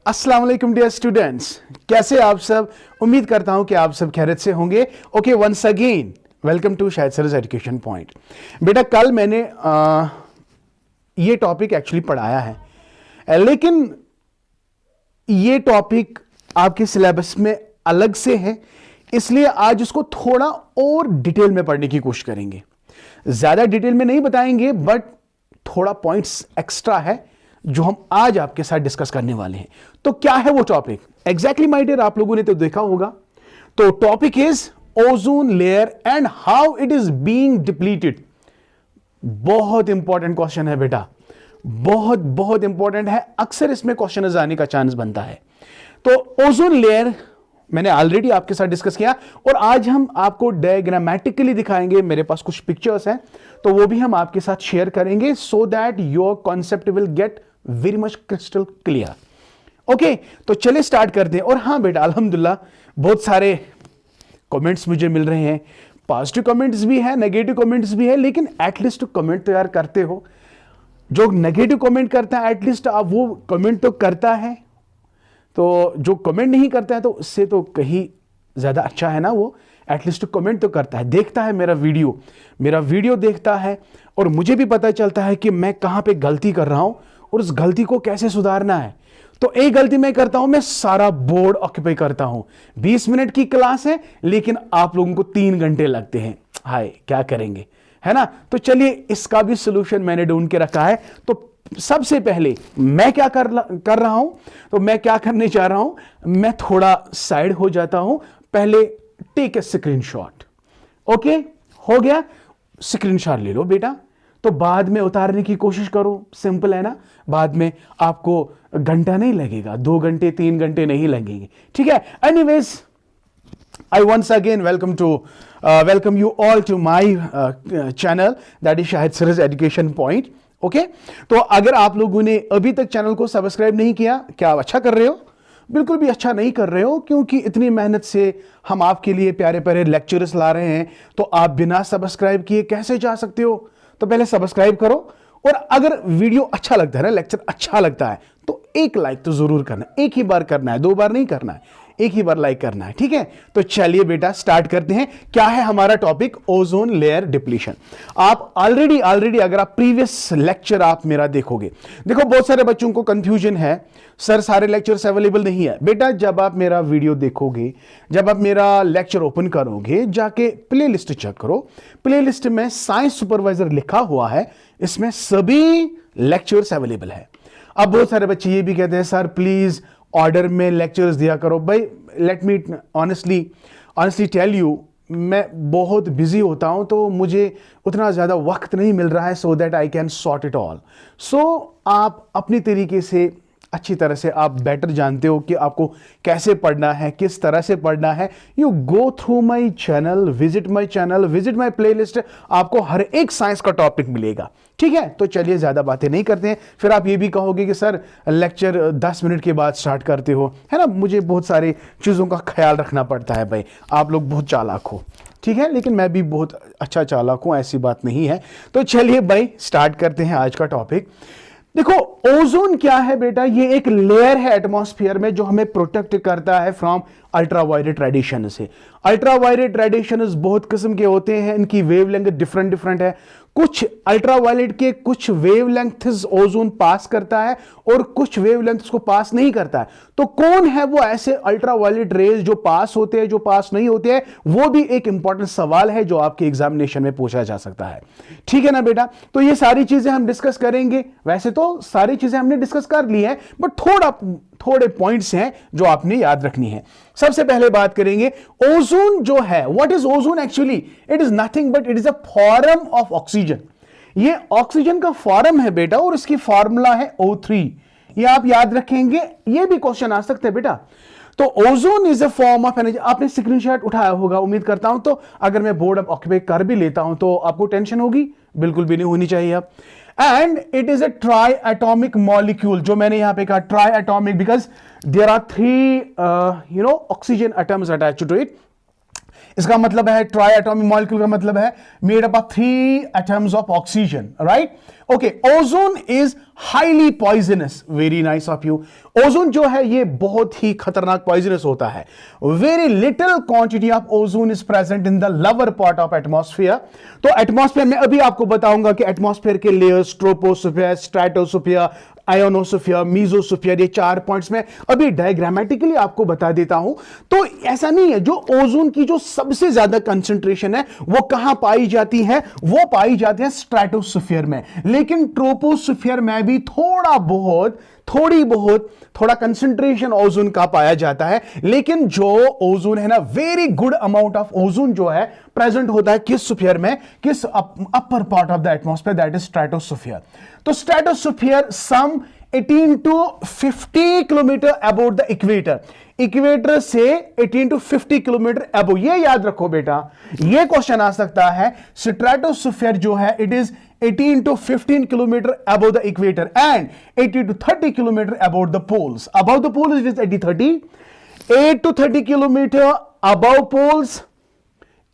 अस्सलाम वालेकुम dear students, कैसे आप सब। उम्मीद करता हूं कि आप सब खैरियत से होंगे। Okay, once again welcome to Shahid Saras education point. बेटा कल मैंने ये टॉपिक एक्चुअली पढ़ाया है, लेकिन ये टॉपिक आपके सिलेबस में अलग से है, इसलिए आज उसको थोड़ा और डिटेल में पढ़ने की कोशिश करेंगे। ज्यादा डिटेल में नहीं बताएंगे, बट थोड़ा पॉइंट्स एक्स्ट्रा है जो हम आज आपके साथ डिस्कस करने वाले हैं। तो क्या है वो टॉपिक एग्जैक्टली माय डियर, आप लोगों ने तो देखा होगा। तो topic is ozone layer and how it is being depleted. बहुत इंपॉर्टेंट क्वेश्चन है बेटा, बहुत बहुत इंपॉर्टेंट है। अक्सर इसमें क्वेश्चन आने का चांस बनता है। तो ओजोन लेयर मैंने ऑलरेडी आपके साथ डिस्कस किया, और आज हम आपको डायग्रामेटिकली दिखाएंगे। मेरे पास कुछ पिक्चर्स हैं, तो वो भी हम आपके साथ शेयर करेंगे, so that your concept will get very much crystal clear. Okay, तो चलिए स्टार्ट करते हैं। और हाँ बेटा, अल्हम्दुलिल्लाह बहुत सारे कमेंट्स मुझे मिल रहे हैं। पॉजिटिव कमेंट्स भी है, नेगेटिव कमेंट्स भी है, लेकिन एटलीस्ट कमेंट तो यार करते हो। जो नेगेटिव कमेंट करता है एटलीस्ट आप वो कमेंट तो करता है, तो जो कमेंट नहीं करता है तो उससे तो कहीं ज्यादा अच्छा है ना, वो एटलीस्ट कमेंट तो करता है, देखता है मेरा वीडियो देखता है, और मुझे भी पता चलता है कि मैं कहां पे गलती कर रहा हूं और उस गलती को कैसे सुधारना है। तो एक गलती मैं करता हूं, मैं सारा बोर्ड ऑक्यूपाई करता हूं। 20 मिनट की क्लास है, लेकिन आप लोगों को 3 घंटे लगते हैं। हाय, क्या करेंगे, है ना। तो चलिए इसका भी सोल्यूशन मैंने ढूंढ के रखा है। तो सबसे पहले मैं क्या कर रहा हूं, तो मैं क्या करने जा रहा हूं, मैं थोड़ा साइड हो जाता हूं। पहले टेक ए स्क्रीनशॉट। ओके, हो गया, स्क्रीनशॉट ले लो बेटा। तो बाद में उतारने की कोशिश करो, सिंपल है ना। बाद में आपको घंटा नहीं लगेगा, 2 घंटे 3 घंटे नहीं लगेंगे, ठीक है। Anyways, I once again welcome you all to my channel, that is Shahid Saraj Education Point. Okay, तो अगर आप लोगों ने अभी तक चैनल को सब्सक्राइब नहीं किया, क्या आप अच्छा कर रहे हो? बिल्कुल भी अच्छा नहीं कर रहे हो, क्योंकि इतनी मेहनत से हम आपके लिए प्यारे प्यारे लेक्चर्स ला रहे हैं। तो आप बिना सब्सक्राइब किए कैसे जा सकते हो? तो पहले सब्सक्राइब करो, और अगर वीडियो अच्छा लगता है ना, लेक्चर अच्छा लगता है, तो एक लाइक तो जरूर करना है। एक ही बार करना है, 2 बार नहीं करना है, एक ही बार लाइक करना है, ठीक है। तो चलिए बेटा स्टार्ट करते हैं। क्या है हमारा टॉपिक? Ozone layer depletion. आप ऑलरेडी अगर आप प्रीवियस लेक्चर आप मेरा देखोगे, देखो बहुत सारे बच्चों को कंफ्यूजन है, सर सारे लेक्चर्स अवेलेबल नहीं है। बेटा जब आप मेरा वीडियो देखोगे, जब आप मेरा लेक्चर ओपन करोगे, जाके प्लेलिस्ट चेक करो। प्लेलिस्ट में साइंस सुपरवाइजर लिखा हुआ है, इसमें सभी लेक्चर्स अवेलेबल है। अब बहुत सारे बच्चे ये भी कहते हैं, सर प्लीज ऑर्डर में लेक्चर्स दिया करो। भाई let me honestly tell you, मैं बहुत बिजी होता हूं, तो मुझे उतना ज्यादा वक्त नहीं मिल रहा है, so that I can sort it all. सो आप अपनी तरीके से अच्छी तरह से आप बेटर जानते हो कि आपको कैसे पढ़ना है, किस तरह से पढ़ना है। You go through my channel, visit my playlist, आपको हर एक साइंस का टॉपिक मिलेगा, ठीक है। तो चलिए ज्यादा बातें नहीं करते हैं, फिर आप ये भी कहोगे कि सर लेक्चर 10 मिनट के बाद स्टार्ट करते हो, है ना। मुझे बहुत सारी चीजों का ख्याल रखना पड़ता है भाई, आप लोग बहुत चालाक हो, ठीक है, लेकिन मैं भी बहुत अच्छा चालाक हूं, ऐसी बात नहीं है। तो चलिए भाई स्टार्ट करते हैं आज का टॉपिक। देखो ओजोन क्या है बेटा, ये एक लेयर है एटमॉस्फेयर में जो हमें प्रोटेक्ट करता है फ्रॉम अल्ट्रावायलेट रेडिएशन से। अल्ट्रावायलेट रेडिएशन बहुत किस्म के होते हैं, इनकी वेवलेंथ डिफरेंट है। कुछ अल्ट्रावायलेट के कुछ वेवलेंथ्स ओजोन पास करता है, और कुछ वेवलेंथ्स को पास नहीं करता है। तो कौन है वो ऐसे अल्ट्रावायलेट रेज जो पास होते हैं, जो पास नहीं होते हैं? वो भी एक इंपॉर्टेंट सवाल है जो आपके एग्जामिनेशन में पूछा जा सकता है, ठीक है ना बेटा। तो ये सारी चीजें हम डिस्कस करेंगे। वैसे तो सारी चीजें हमने डिस्कस कर ली है, बट थोड़े पॉइंट्स हैं जो आपने याद रखनी है। सबसे पहले बात करेंगे ओजोन जो है, what is ozone actually? It is nothing but it is a form of oxygen. ये ऑक्सीजन का फॉर्म है बेटा, और इसकी फॉर्मूला है O3। ये आप याद रखेंगे, ये भी क्वेश्चन आ सकते हैं बेटा। तो ozone is a form of energy. आपने स्क्रीनशॉट उठाया होगा उम्मीद करता हूं। तो अगर मैं बोर्ड अब ऑक्यूपाई कर भी लेता हूं तो आपको टेंशन होगी? बिल्कुल भी नहीं होनी चाहिए अब। And it is a triatomic molecule, जो मैंने यहां पे कहा triatomic, because there are 3 oxygen atoms attached to it. इसका मतलब है ट्राई एटॉमिक मॉलिक्यूल का मतलब है made up of 3 atoms of oxygen, right? Okay, ozone is highly poisonous, very nice of you. Ozone जो है ये बहुत ही खतरनाक पॉइजनस होता है। Very little quantity of ozone is present in the lower part of atmosphere. तो atmosphere में अभी आपको बताऊंगा कि एटमॉस्फेयर के layers, troposphere, stratosphere, ionosphere, mesosphere, ये 4 पॉइंट्स में अभी डायग्रामेटिकली आपको बता देता हूं। तो ऐसा नहीं है, जो ओजोन की जो सबसे ज्यादा कंसंट्रेशन है वो कहां पाई जाती है? वो पाई जाती है स्ट्रेटोस्फीयर में, लेकिन ट्रोपोस्फीयर में भी थोड़ा कंसंट्रेशन ओजोन का पाया जाता है। लेकिन जो ओजोन है ना, very good amount of ozone जो है प्रेजेंट होता है किस स्फीयर में? किस upper part of the atmosphere, that is stratosphere. तो stratosphere some 18 to 50 kilometre above the equator, equator से 18 to 50 किलोमीटर अबोव। ये याद रखो बेटा, ये क्वेश्चन आ सकता है। स्ट्रेटोस्फीयर जो है it is 18 to 15 kilometer above the equator and 80 to 30 kilometer above the poles. Above the poles it is 8 to 30 kilometer above poles,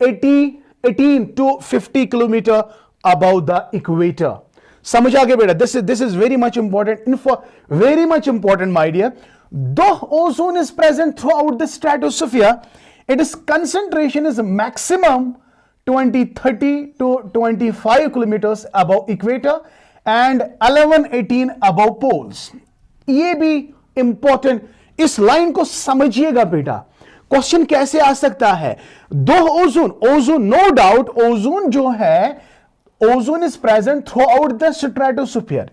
18 to 50 kilometer above the equator. समझ आ गया बेटा? This is very much important info, very much important, my dear. Though ozone is present throughout the stratosphere, its concentration is maximum 30 to 25 kilometers above equator and 18 above poles. ये भी important, इस line को समझिएगा बेटा। Question कैसे आ सकता है? दो ओजोन नो डाउट, ओजोन जो है, ozone is present through out the stratosphere,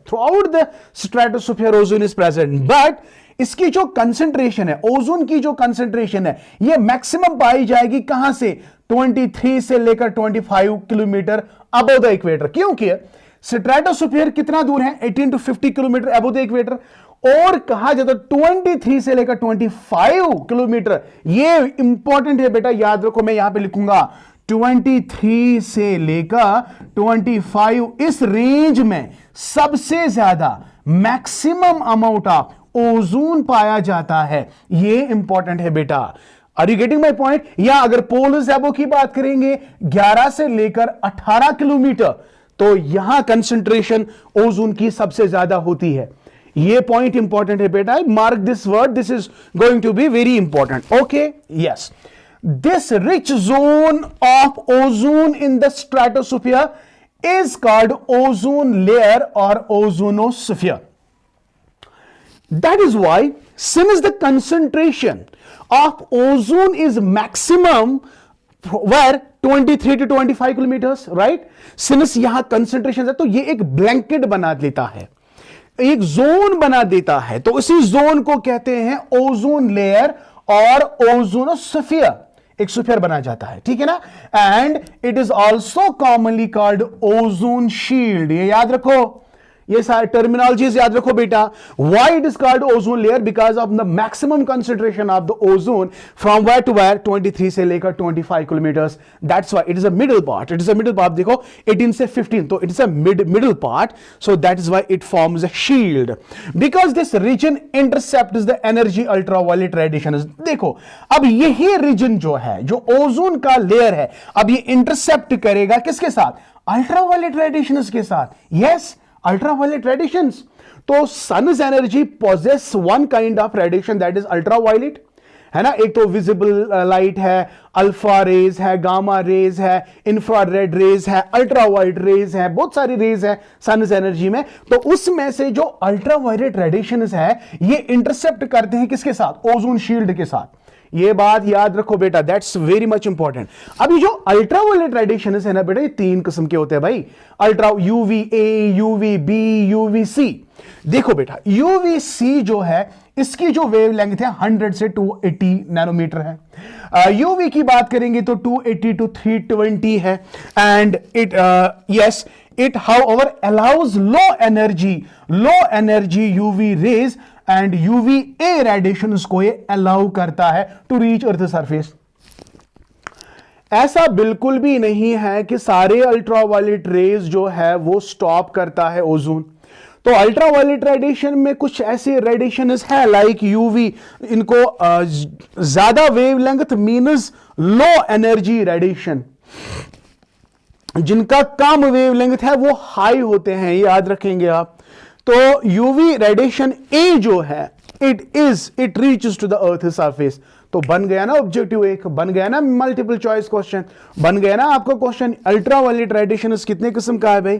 ozone is present, but इसकी जो कंसंट्रेशन है, ओजोन की जो कंसंट्रेशन है, ये मैक्सिमम पाई जाएगी कहां से? 23 से लेकर 25 किलोमीटर अबव द इक्वेटर। क्योंकि स्ट्रेटोस्फीयर कितना दूर है? 18 to 50 kilometre above the equator. और कहा जाता है 23 से लेकर 25 किलोमीटर। ये इंपॉर्टेंट है बेटा, याद रखो, मैं यहां पे लिखूंगा 23 से लेकर 25, इस रेंज में सबसे ज्यादा मैक्सिमम अमाउंट ऑफ ओजोन पाया जाता है। ये इंपॉर्टेंट है बेटा। Are you getting my point? या अगर पोलर ज़ेबो की बात करेंगे 11 से लेकर 18 किलोमीटर, तो यहां कंसंट्रेशन ओजोन की सबसे ज्यादा होती है। ये पॉइंट इंपॉर्टेंट है बेटा, mark this word, this is going to be very important. Okay, yes, this rich zone of ozone in the stratosphere is called ozone layer और ozonosphere. That is why, since the concentration of ozone is maximum where 23 to 25 kilometers, right? Since यहां concentration है, तो ये एक blanket बना देता है, एक जोन बना देता है। तो इसी जोन को कहते हैं ओजोन लेयर और ओजोनोस्फीयर, एक स्फीयर बना जाता है, ठीक है ना? And it is also commonly called ozone shield. ये याद रखो, ये सारे टर्मिनोलॉजीज याद रखो बेटा। Why it is called ozone layer? Because of the maximum concentration of the ozone from where to where, 23 से लेकर 25 kilometres. That's why it is a middle part, it is a middle part. देखो 18 से 15, तो it is a middle part, so that is why it forms a shield, because this region intercepts the energy ultraviolet radiation. देखो अब यही reason जो है, जो ozone का लेयर है, अब ये इंटरसेप्ट करेगा किसके साथ? अल्ट्रावायलेट रेडिएशन के साथ। Yes, ultraviolet radiations. तो sun's energy possess one kind of radiation that is ultraviolet, है ना? एक तो विजिबल लाइट है, अल्फा रेज है, गामा रेज है, इंफ्रारेड रेज है, अल्ट्रावायलेट रेज है, बहुत सारी रेज है सनस एनर्जी में। तो उसमें से जो अल्ट्रावायलेट रेडिएशंस है, ये इंटरसेप्ट करते हैं किसके साथ? ओजोन शील्ड के साथ। ये बात याद रखो बेटा, दैट्स वेरी मच इंपॉर्टेंट। अभी जो अल्ट्रावायलेट रेडिएशन है ना बेटा, ये 3 किस्म के होते हैं भाई। Ultra UVA, UVB, UVC। देखो बेटा, UVC जो है, इसकी जो वेवलेंथ है 100 से 280 नैनोमीटर है। UV की बात करेंगे तो 280 to 320 है। And it it however allows low energy UV rays and UVA radiations को ये allow करता है to reach earth surface। ऐसा बिल्कुल भी नहीं है कि सारे अल्ट्रावायलेट रेज जो है वो स्टॉप करता है ओजोन। तो अल्ट्रावायलेट रेडिएशन में कुछ ऐसे रेडिएशन है लाइक यूवी, इनको ज्यादा wavelength means low energy radiation, जिनका कम वेवलेंथ है वो हाई होते हैं, याद रखेंगे आप। तो यूवी रेडिएशन ए जो है it reaches to the earth surface. तो बन गया ना ऑब्जेक्टिव एक, बन गया ना मल्टीपल चॉइस क्वेश्चन, बन गया ना आपका क्वेश्चन। अल्ट्रावायलेट रेडिएशन कितने किस्म का है भाई?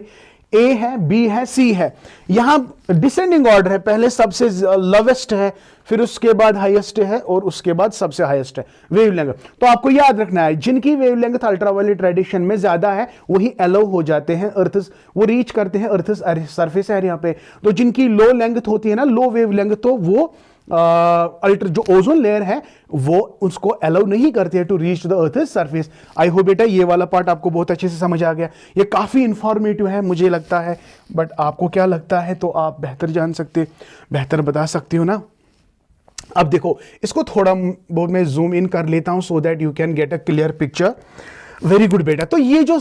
ए है, बी है, सी है। यहां डिसेंडिंग ऑर्डर है, पहले सबसे लोवेस्ट है, फिर उसके बाद हाईएस्ट है और उसके बाद सबसे हाईएस्ट है वेवलेंथ। तो आपको याद रखना है जिनकी वेवलेंथ अल्ट्रावायलेट रेडिएशन में ज्यादा है वही अलाउ हो जाते हैं अर्थ, वो रीच करते हैं अर्थ सरफेस एरिया पे। तो जिनकी लो लेंथ होती है ना, लो वेवलेंथ, तो वो जो ओजोन लेयर है वो उसको अलाउ नहीं करती है to reach the earth surface. I hope बेटा ये वाला पार्ट आपको बहुत अच्छे से समझ आ गया। ये काफी इंफॉर्मेटिव है मुझे लगता है, बट आपको क्या लगता है तो आप बेहतर जान सकते, बेहतर बता सकते हो ना। अब देखो इसको थोड़ा बहुत मैं जूम इन कर लेता हूं so that you can get a clear picture. Very good बेटा। तो ये जो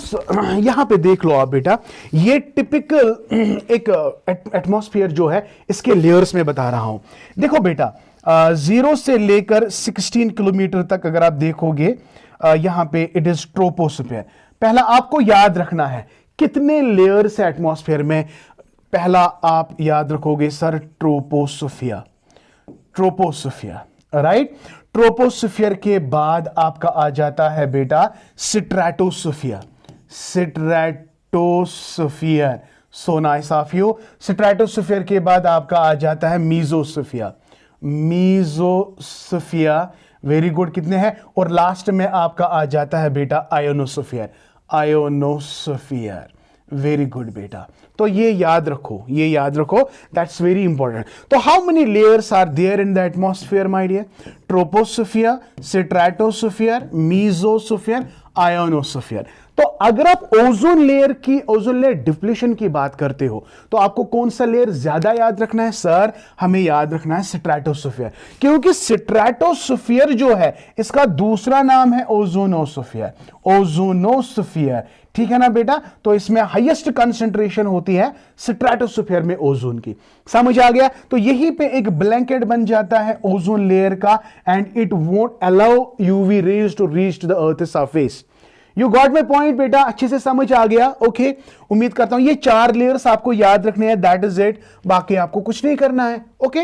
यहां पे देख लो आप बेटा, ये टिपिकल एक एटमॉस्फेयर जो है इसके लेयर्स में बता रहा हूं। देखो बेटा 0 से लेकर 16 किलोमीटर तक अगर आप देखोगे यहां पे इट इज ट्रोपोस्फीयर। पहला आपको याद रखना है कितने लेयर्स है एटमॉस्फेयर में। पहला आप याद रखोगे sir troposphere, troposphere right. Troposphere के बाद आपका आ जाता है बेटा stratosphere, stratosphere. So nice of you. Stratosphere के बाद आपका आ जाता है मीजोस्फीयर, मीजोस्फीयर। वेरी गुड, कितने हैं? और लास्ट में आपका आ जाता है बेटा आयोनोस्फीयर, आयोनोस्फीयर। वेरी गुड बेटा। तो ये याद रखो, ये याद रखो, दैट्स वेरी इंपॉर्टेंट। तो how many layers are there in the atmosphere my dear? Troposphere, stratosphere, mesosphere, ionosphere. तो अगर आप ओजोन लेयर डिप्लीशन की बात करते हो तो आपको कौन सा लेयर ज्यादा याद रखना है? सर हमें याद रखना है स्ट्रेटोस्फीयर, क्योंकि स्ट्रेटोस्फीयर जो है इसका दूसरा नाम है ओजोनोस्फीयर, ओजोनोस्फीयर। ठीक है ना बेटा? तो इसमें हाईएस्ट कंसंट्रेशन होती है स्ट्रेटोस्फीयर में ओजोन की। समझ आ गया? तो यहीं पे एक ब्लैंकेट बन जाता है ओजोन लेयर का, and it won't allow UV rays to reach to the earth surface. You got my point बेटा? अच्छे से समझ आ गया? ओके उम्मीद करता हूं ये 4 लेयर्स आपको याद रखने हैं, दैट इज इट। बाकी आपको कुछ नहीं करना है। Okay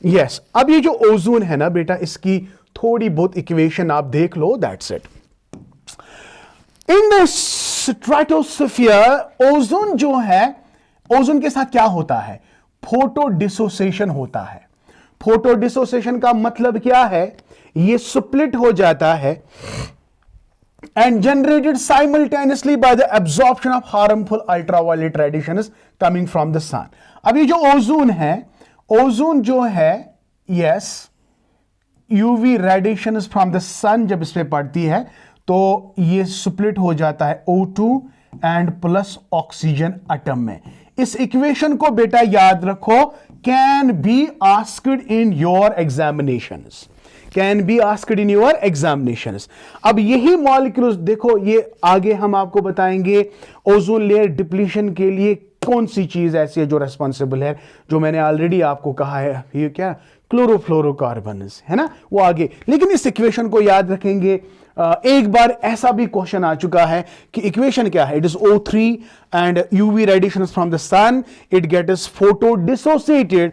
yes. अब ये जो ओजोन है ना बेटा, इसकी थोड़ी बहुत इक्वेशन आप देख लो, that's it. In the stratosphere ozone जो है, ओजोन के साथ क्या होता है? फोटो डिसोसिएशन होता है। फोटो डिसोसिएशन का मतलब क्या है? ये स्प्लिट हो जाता है and generated simultaneously by the absorption of harmful ultraviolet radiations coming from the sun। अब ये जो ओजोन है, ओजोन जो है yes UV radiations from the sun जब इस पे पड़ती है तो ये स्प्लिट हो जाता है O2 and plus oxygen atom में। इस इक्वेशन को बेटा याद रखो, can be asked in your examinations, can be asked in your examinations. अब यही मॉलिक्यूल्स देखो, ये आगे हम आपको बताएंगे ओजोन लेयर डिप्लीशन के लिए कौन सी चीज ऐसी है जो रेस्पॉन्सिबल है, जो मैंने ऑलरेडी आपको कहा है, ये क्या क्लोरोफ्लोरोकार्बन्स है ना, वो आगे। लेकिन इस इक्वेशन को याद रखेंगे। एक बार ऐसा भी क्वेश्चन आ चुका है कि इक्वेशन क्या है? It is O3 and UV radiations from the sun, it gets photo dissociated.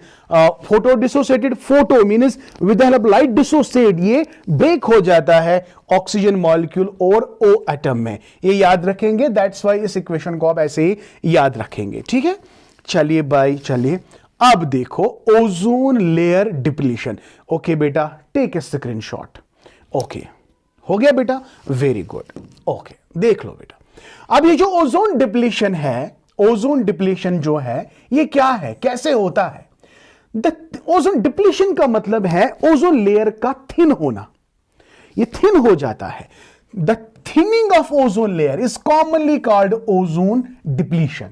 Photo dissociated, photo means with the help light dissociate, ये ब्रेक हो जाता है ऑक्सीजन मॉलिक्यूल और O एटम में। ये याद रखेंगे, दैट्स वाई इस इक्वेशन को आप ऐसे ही याद रखेंगे। ठीक है, चलिए बाय, चलिए अब देखो ओजोन लेयर डिप्लीशन। ओके बेटा, टेक ए स्क्रीनशॉट। ओके हो गया बेटा, वेरी गुड। ओके देख लो बेटा, अब ये जो ओजोन डिप्लीशन है, ओजोन डिप्लीशन जो है ये क्या है, कैसे होता है? ओजोन डिप्लीशन का मतलब है ओजोन लेयर का थिन होना, ये थिन हो जाता है। The thinning of ozone layer is commonly called ozone depletion.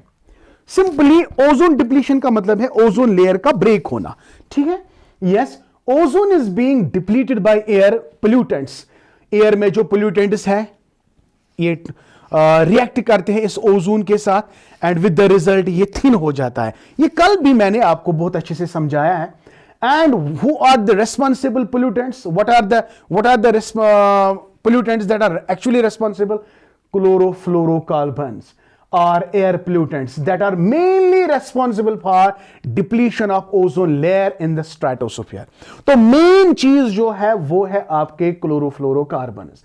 Simply ozone depletion का मतलब है ओजोन लेयर का ब्रेक होना। ठीक है, yes. Ozone is being depleted by air pollutants. Air में जो पोल्यूटेंट्स है, ये रिएक्ट करते हैं इस ओजोन के साथ एंड विद द रिजल्ट ये थिन हो जाता है। ये कल भी मैंने आपको बहुत अच्छे से समझाया है। And who are the responsible pollutants, what are the pollutants that are actually responsible? Chlorofluorocarbons are air pollutants that are mainly responsible for depletion of ozone layer in the stratosphere। तो मेन चीज जो है वो है आपके chlorofluorocarbons.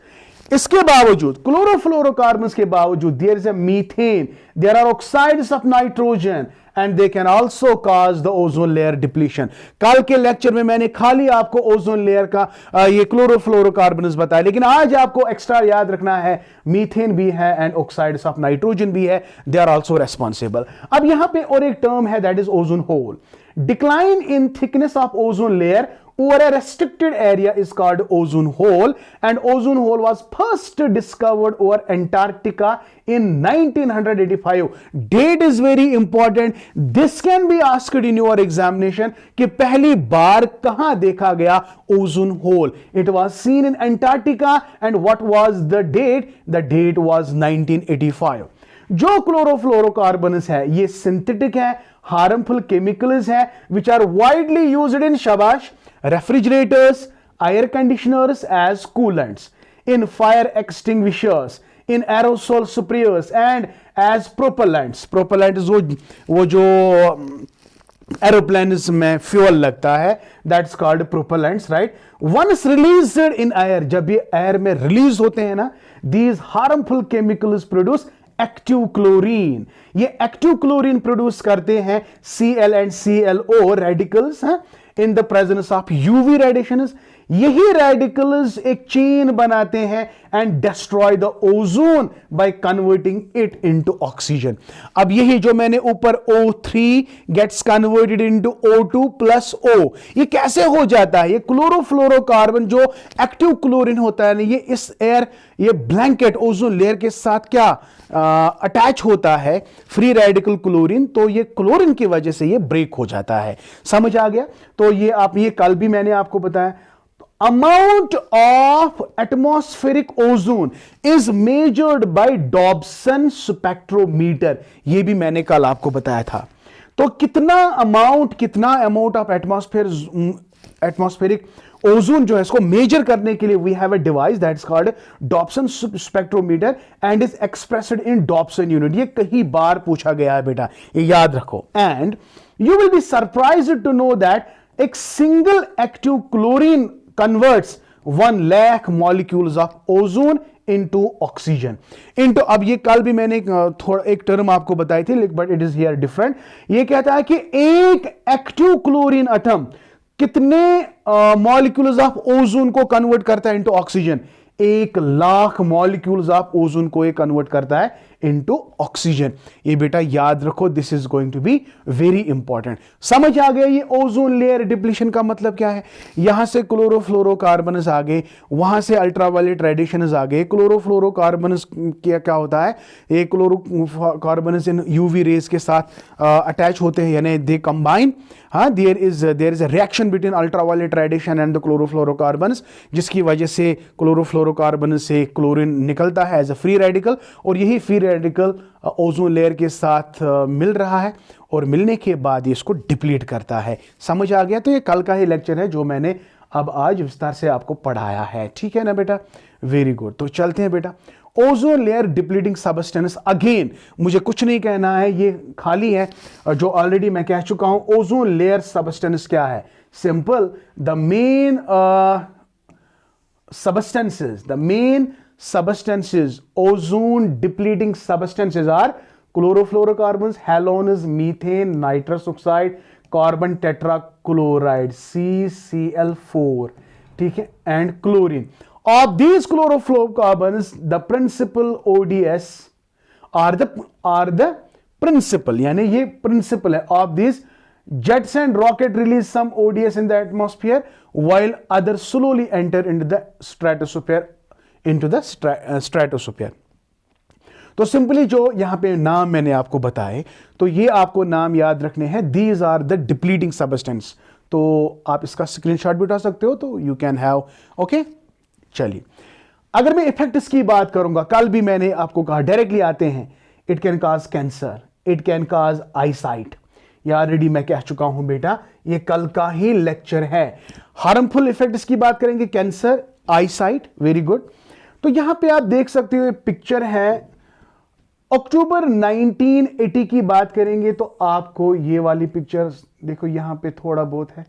इसके बावजूद, chlorofluorocarbons के बावजूद, there is a methane, there are oxides of nitrogen and they can also cause the ozone layer depletion. कल के लेक्चर में मैंने खाली आपको ओजोन लेयर का ये क्लोरोफ्लोरोकार्बन्स बताया, लेकिन आज आपको एक्स्ट्रा याद रखना है मीथेन भी है एंड ऑक्साइड्स ऑफ नाइट्रोजन भी है, दे आर ऑल्सो रेस्पॉन्सिबल। अब यहां पे और एक टर्म है that is ozone hole. Decline in thickness of ozone layer over a restricted area is called ozone hole, and ozone hole was first discovered over Antarctica in 1985. Date is very important. This can be asked in your examination कि पहली बार कहां देखा गया ozone hole? It was seen in Antarctica, and what was the date? The date was 1985. जो chlorofluorocarbons है ये synthetic है, harmful chemicals है which are widely used in शाबाश refrigerators, air conditioners as coolants, in fire extinguishers, in aerosol sprayers and as propellants। propellants वो जो aeroplanes में fuel लगता है, that's called propellants, right. Once released in air, जब ये air में release होते हैं ना, दीज harmful chemicals produce active chlorine. ये एक्टिव क्लोरीन प्रोड्यूस करते हैं Cl एंड ClO रेडिकल्स हैं in the presence of UV radiations. यही रेडिकल्स एक चेन बनाते हैं and destroy the ozone by converting it into oxygen. अब यही जो मैंने ऊपर O3 gets converted into O2 plus O, ये कैसे हो जाता है? ये क्लोरोफ्लोरोकार्बन जो एक्टिव क्लोरीन होता है, ये इस एयर, ये ब्लैंकेट ओजोन लेयर के साथ क्या अटैच होता है, फ्री रेडिकल क्लोरीन, तो ये क्लोरीन की वजह से ये ब्रेक हो जाता है। समझ आ गया? तो ये कल भी मैंने आपको बताया। Amount of atmospheric ozone is measured by Dobson spectrometer। ये भी मैंने कल आपको बताया था। तो कितना अमाउंट ऑफ एटमॉस्फेरिक ओजोन जो है इसको मेजर करने के लिए we have a device that's called Dobson spectrometer and is expressed in Dobson unit. ये कई बार पूछा गया है बेटा, ये याद रखो। And you will be surprised to know that एक single active chlorine converts 1 lakh molecules of ozone into oxygen into। अब ये कल भी मैंने थोड़ा एक टर्म आपको बताई थी, but it is here different. ये कहता है कि एक एक्टिव क्लोरीन एटम कितने मॉलिक्यूल्स ऑफ ओजोन को कन्वर्ट करता है into oxygen? 1 lakh molecules of ozone को ये कन्वर्ट करता है इनटू ऑक्सीजन। ये बेटा याद रखो, this is going to be very important. समझ आ गया ये ओजोन लेयर डिप्लीशन का मतलब क्या है? यहां से क्लोरोफ्लोरोकार्बन्स आ गए, वहां से अल्ट्रावायलेट रेडिएशंस आ गए। क्लोरोफ्लोरोकार्बन्स क्या होता है? ये क्लोरोकार्बन्स इन यूवी रेज के साथ अटैच होते हैं, यानी दे कंबाइन। हाँ, there is a reaction between ultraviolet radiation and the chlorofluorocarbons, जिसकी वजह से क्लोरोफ्लोरोकार्बन से क्लोरीन निकलता है एज अ फ्री रेडिकल, और यही फ्री रेडिकल ओजोन लेयर के साथ मिल रहा है और मिलने के बाद ये इसको डिप्लीट करता है। समझ आ गया? तो ये कल का ही लेक्चर है जो मैंने अब आज विस्तार से आपको पढ़ाया है। ठीक है ना बेटा? Very good. तो चलते हैं बेटा। Ozone layer depleting substance, again मुझे कुछ नहीं कहना है, ये खाली है जो ऑलरेडी मैं कह चुका हूं। ओजोन लेयर सबस्टेंस क्या है? Simple, the main substances, ozone depleting substances are chlorofluorocarbons, halogens, methane, nitrous oxide, carbon tetrachloride CCl4, ठीक है, and chlorine। Of these chlorofluorocarbons, the principal ODS are the principal, यानी ये principal है। Of these, jets and rocket release some ODS in the atmosphere while others slowly enter into the stratosphere, तो simply जो यहां पे नाम मैंने आपको बताए, तो ये आपको नाम याद रखने हैं। These are the depleting substance. तो आप इसका स्क्रीनशॉट भी उठा सकते हो, तो यू कैन हैव। ओके, चलिए अगर मैं इफेक्ट्स की बात करूंगा, कल भी मैंने आपको कहा डायरेक्टली आते हैं, it can cause cancer, it can cause I site. ये ऑलरेडी मैं कह चुका हूं बेटा, ये कल का ही लेक्चर है। हार्मफुल इफेक्ट्स की बात करेंगे, कैंसर, आई साइट, वेरी गुड। तो यहां पे आप देख सकते हो पिक्चर है, अक्टूबर 1980 की बात करेंगे तो आपको ये वाली पिक्चर देखो, यहां पे थोड़ा बहुत है,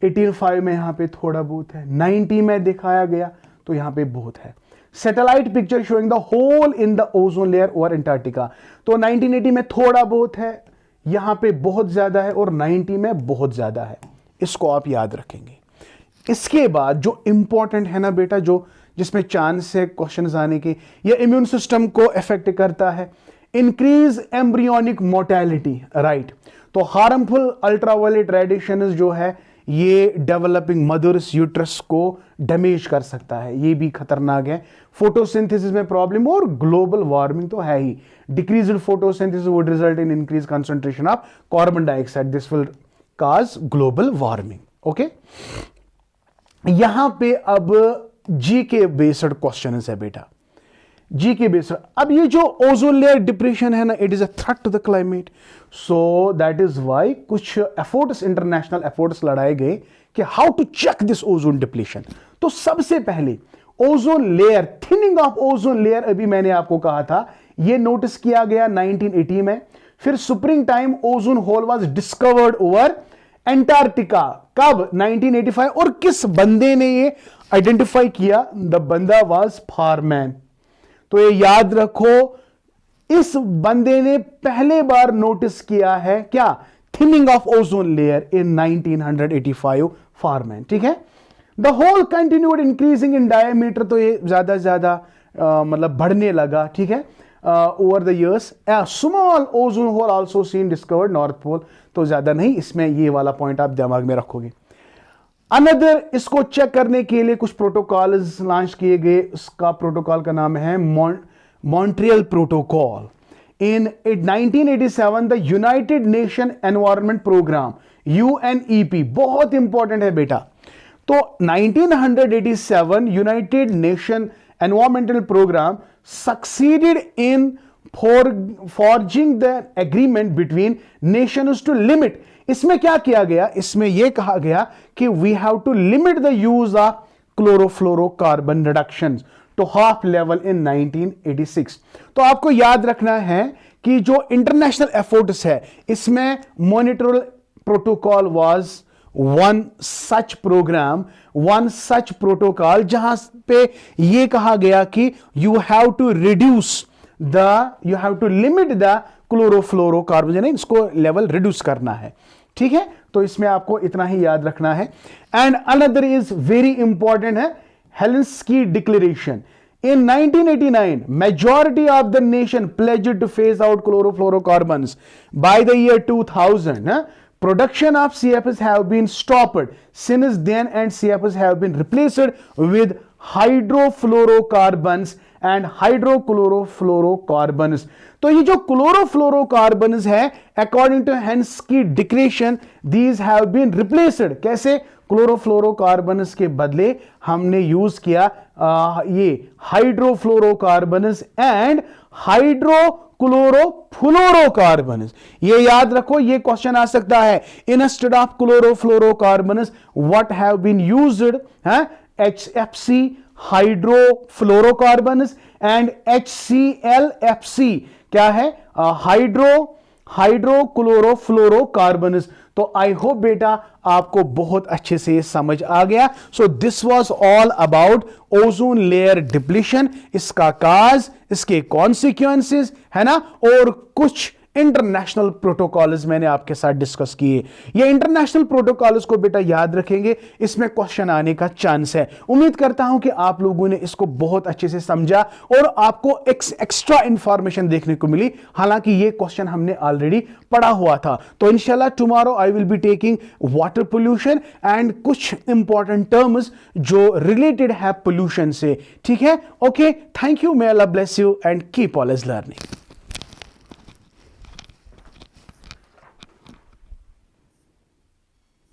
1805 में यहां पे थोड़ा बहुत है, 90 में दिखाया गया तो यहां पे बहुत है। Satellite picture showing the hole in the ozone layer over Antarctica, तो 1980 में थोड़ा बहुत है, यहां पे बहुत ज्यादा है, और 90 में बहुत ज्यादा है। इसको आप याद रखेंगे। इसके बाद जो इंपॉर्टेंट है ना बेटा, जो जिसमें चांस है क्वेश्चंस आने के, ये इम्यून सिस्टम को इफेक्ट करता है, इंक्रीज एम्ब्रियोनिक मोर्टेलिटी, राइट। तो हार्मफुल अल्ट्रावायलेट रेडिएशन जो है ये डेवलपिंग मदर्स यूट्रस को डैमेज कर सकता है, ये भी खतरनाक है। फोटोसिंथेसिस में प्रॉब्लम, और ग्लोबल वार्मिंग तो है ही। Decreased photosynthesis would result in increase concentration of carbon dioxide, this will cause global warming. Okay, यहां पे अब जी के बेस्ड क्वेश्चन है बेटा, जी के बेस्ड। अब ये जो ओजोन लेयर डिप्रेशन है ना, it is a threat to the climate, so that is why कुछ एफर्ट्स, इंटरनेशनल एफर्ट्स लड़ाए गए कि how to check this ozone depletion. तो सबसे पहले ozone layer, thinning of ozone layer, अभी मैंने आपको कहा था, ये नोटिस किया गया 1980 में। फिर spring time ozone hole was discovered over Antarctica, कब? 1985। और किस बंदे ने ये आइडेंटिफाई किया? द बंदा वाज फारमैन। तो ये याद रखो, इस बंदे ने पहले बार नोटिस किया है क्या? Thinning of ozone layer in 1985, Farman, ठीक है। The hole continued increasing in diameter, तो ये ज्यादा ज्यादा मतलब बढ़ने लगा, ठीक है, over the years. Small ozone hole also seen discovered North Pole, तो ज्यादा नहीं, इसमें ये वाला पॉइंट आप दिमाग में रखोगे। अनदर, इसको चेक करने के लिए कुछ प्रोटोकॉल्स लॉन्च किए गए, उसका प्रोटोकॉल का नाम है Montreal protocol. In 1987 the United Nation environment programme, UNEP, बहुत इंपॉर्टेंट है बेटा। तो 1987 United Nation environmental programme succeeded in forging the agreement between nations to limit। इसमें क्या किया गया? इसमें यह कहा गया कि we have to limit the use of chlorofluorocarbon reductions to half level in 1986। तो आपको याद रखना है कि जो इंटरनेशनल एफर्ट्स है, इसमें Montreal protocol was one such program, one such protocol, जहां पे यह कहा गया कि you have to reduce you have to limit the chlorofluorocarbons, यानी इसको लेवल रिड्यूस करना है, ठीक है। तो इसमें आपको इतना ही याद रखना है। And another is very important है, Helsinki declaration. In 1989, majority of the nation pledged to phase out chlorofluorocarbons. By the year 2000, production of CFS have been stopped since then, and CFS have been replaced with hydrofluorocarbons and hydrochlorofluorocarbons. तो ये जो chlorofluorocarbons है, according to Helsinki declaration, these have been replaced. कैसे? Chlorofluorocarbons के बदले हमने use किया ये हाइड्रोफ्लोरोकार्बन्स एंड हाइड्रोक्लोरोफ्लोरोकार्बन्स। ये याद रखो, ये क्वेश्चन आ सकता है। Instead of chlorofluorocarbons what have been used? HFC hydrofluorocarbons and HClFC क्या है? हाइड्रोक्लोरोफ्लोरोकार्बन्स। तो आई होप बेटा आपको बहुत अच्छे से समझ आ गया। So this was all about ozone layer depletion, इसका काज, इसके कॉन्सिक्वेंसेस, है ना, और कुछ इंटरनेशनल प्रोटोकॉल्स मैंने आपके साथ डिस्कस किए। ये इंटरनेशनल प्रोटोकॉल्स को बेटा याद रखेंगे, इसमें क्वेश्चन आने का चांस है। उम्मीद करता हूं कि आप लोगों ने इसको बहुत अच्छे से समझा और आपको एक्स्ट्रा इंफॉर्मेशन देखने को मिली। हालांकि ये क्वेश्चन हमने ऑलरेडी पढ़ा हुआ था। तो इंशाल्लाह tomorrow I will be taking water pollution and कुछ इंपॉर्टेंट टर्म्स जो रिलेटेड है पोल्यूशन से, ठीक है। Okay, thank you, may Allah bless you and keep always learning.